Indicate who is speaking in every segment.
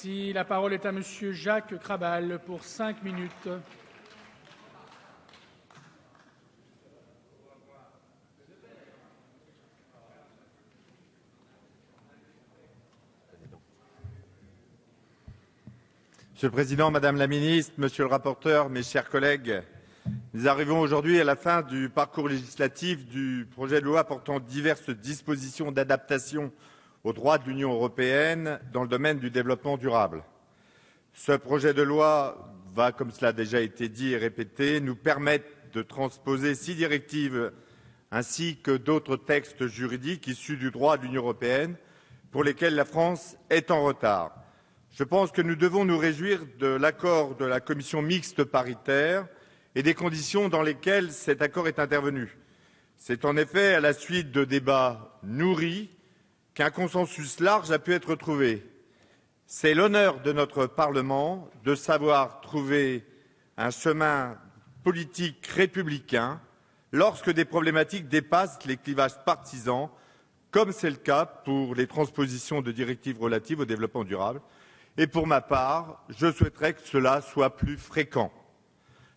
Speaker 1: Merci. La parole est à Monsieur Jacques Krabal pour 5 minutes.
Speaker 2: Monsieur le Président, Madame la Ministre, Monsieur le rapporteur, mes chers collègues, nous arrivons aujourd'hui à la fin du parcours législatif du projet de loi portant diverses dispositions d'adaptation au droit de l'Union européenne dans le domaine du développement durable. Ce projet de loi va, comme cela a déjà été dit et répété, nous permettre de transposer 6 directives ainsi que d'autres textes juridiques issus du droit de l'Union européenne pour lesquels la France est en retard. Je pense que nous devons nous réjouir de l'accord de la commission mixte paritaire et des conditions dans lesquelles cet accord est intervenu. C'est en effet à la suite de débats nourris qu'un consensus large a pu être trouvé. C'est l'honneur de notre Parlement de savoir trouver un chemin politique républicain lorsque des problématiques dépassent les clivages partisans, comme c'est le cas pour les transpositions de directives relatives au développement durable. Et pour ma part, je souhaiterais que cela soit plus fréquent.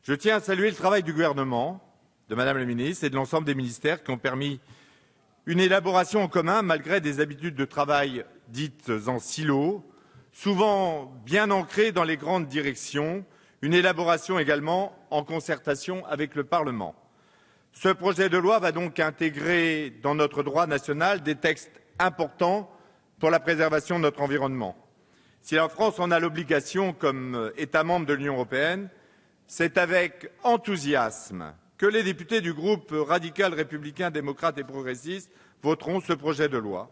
Speaker 2: Je tiens à saluer le travail du gouvernement, de Madame la Ministre et de l'ensemble des ministères qui ont permis une élaboration en commun malgré des habitudes de travail dites en silo, souvent bien ancrées dans les grandes directions, une élaboration également en concertation avec le Parlement. Ce projet de loi va donc intégrer dans notre droit national des textes importants pour la préservation de notre environnement. Si la France en a l'obligation comme État membre de l'Union européenne, c'est avec enthousiasme que les députés du groupe radical républicain, démocrate et progressiste voteront ce projet de loi.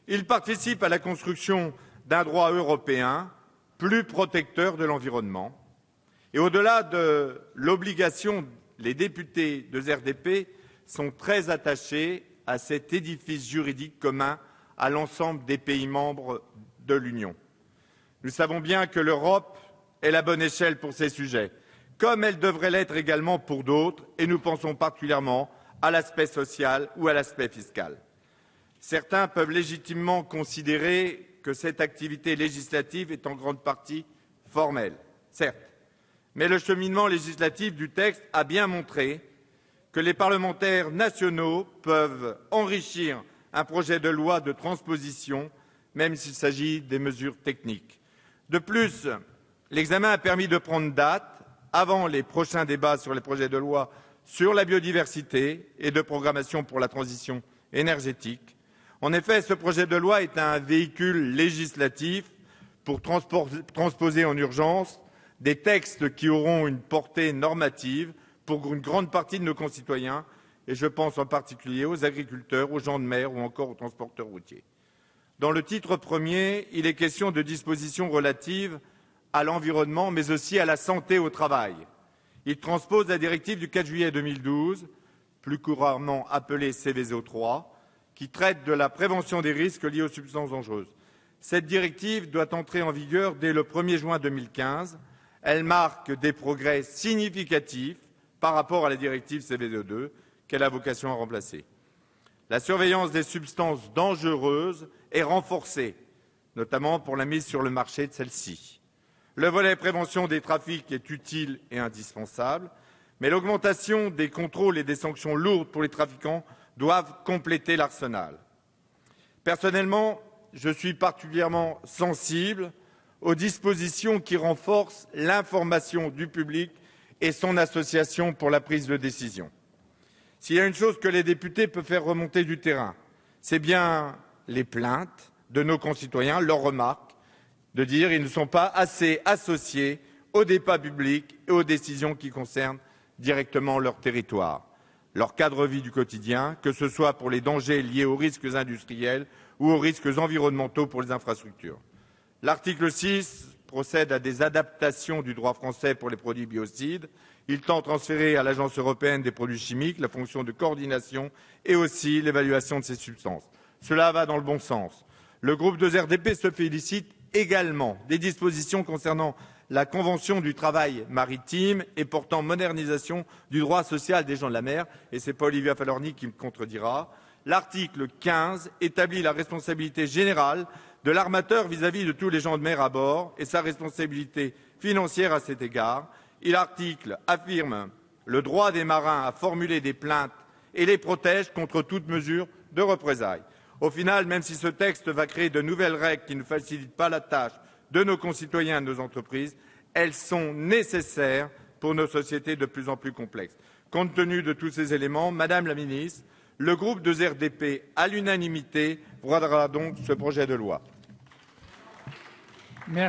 Speaker 2: Il participe à la construction d'un droit européen plus protecteur de l'environnement. Et au-delà de l'obligation, les députés de RDP sont très attachés à cet édifice juridique commun à l'ensemble des pays membres de l'Union. Nous savons bien que l'Europe est la bonne échelle pour ces sujets, comme elle devrait l'être également pour d'autres, et nous pensons particulièrement à l'aspect social ou à l'aspect fiscal. Certains peuvent légitimement considérer que cette activité législative est en grande partie formelle, certes, mais le cheminement législatif du texte a bien montré que les parlementaires nationaux peuvent enrichir un projet de loi de transposition, même s'il s'agit des mesures techniques. De plus, l'examen a permis de prendre date avant les prochains débats sur les projets de loi sur la biodiversité et de programmation pour la transition énergétique. En effet, ce projet de loi est un véhicule législatif pour transposer en urgence des textes qui auront une portée normative pour une grande partie de nos concitoyens, et je pense en particulier aux agriculteurs, aux gens de mer ou encore aux transporteurs routiers. Dans le titre premier, il est question de dispositions relatives à l'environnement, mais aussi à la santé au travail. Il transpose la directive du 4 juillet 2012, plus couramment appelée Seveso III, qui traite de la prévention des risques liés aux substances dangereuses. Cette directive doit entrer en vigueur dès le 1er juin 2015. Elle marque des progrès significatifs par rapport à la directive Seveso II, qu'elle a vocation à remplacer. La surveillance des substances dangereuses est renforcée, notamment pour la mise sur le marché de celles-ci. Le volet prévention des trafics est utile et indispensable, mais l'augmentation des contrôles et des sanctions lourdes pour les trafiquants doivent compléter l'arsenal. Personnellement, je suis particulièrement sensible aux dispositions qui renforcent l'information du public et son association pour la prise de décision. S'il y a une chose que les députés peuvent faire remonter du terrain, c'est bien les plaintes de nos concitoyens, leurs remarques, de dire qu'ils ne sont pas assez associés au débat public et aux décisions qui concernent directement leur territoire, leur cadre de vie du quotidien, que ce soit pour les dangers liés aux risques industriels ou aux risques environnementaux pour les infrastructures. L'article 6 procède à des adaptations du droit français pour les produits biocides. Il tend à transférer à l'Agence européenne des produits chimiques la fonction de coordination et aussi l'évaluation de ces substances. Cela va dans le bon sens. Le groupe de RDP se félicite également des dispositions concernant la Convention du travail maritime et portant modernisation du droit social des gens de la mer, et ce n'est pas Olivia Falorni qui me contredira. L'article 15 établit la responsabilité générale de l'armateur vis-à-vis de tous les gens de mer à bord et sa responsabilité financière à cet égard. L'article affirme le droit des marins à formuler des plaintes et les protège contre toute mesure de représailles. Au final, même si ce texte va créer de nouvelles règles qui ne facilitent pas la tâche de nos concitoyens et de nos entreprises, elles sont nécessaires pour nos sociétés de plus en plus complexes. Compte tenu de tous ces éléments, Madame la Ministre, le groupe de RDP, à l'unanimité, votera donc ce projet de loi.
Speaker 1: Merci.